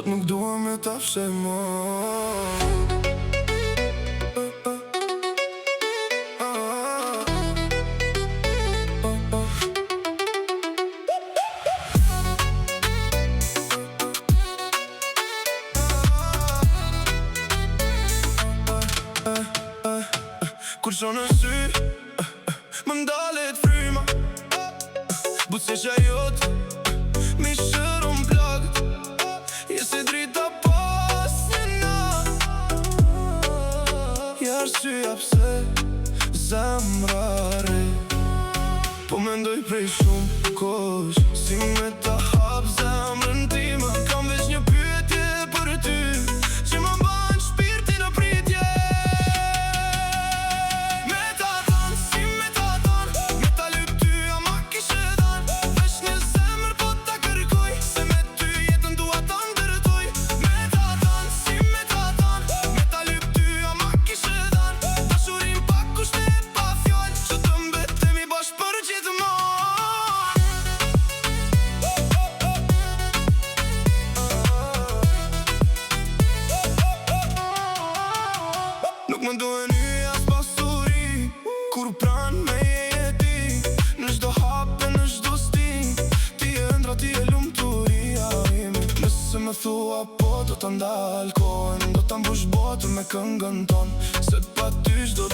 Sot nuk dua me ta fshe më. Kur shonë në sy më ndalet fryma, butësisha jotë mi shëron plagët. Jesi drita pas njëna, ja arsyeja pse zemra re. Po mendoj prej shumë kosh, si me ta hap zemrën time. Kam veç një pyetje për ty, që më ban shpirtin në pritje. Me ta than, si me ta than, me ta lyp ty ama kishe dhan. Veç një zemër po ta kërkoj, se me ty jetën dua ta ndërtoj. Me ta than, si me ta than, me ta lyp ty ama kishe dhan. Dashurin pa kushte pa fjall, që të mbetemi bashkë për gjithmonë. Nuk më duhen hyj as pasuri, kur pran me jeti. Në çdo hap e në çdo stin, ti e ëndra, ti e lumturia ime. Nëse më thua po do ta ndal kohën, do ta mbush botën me këngën ton, se pa ty çdo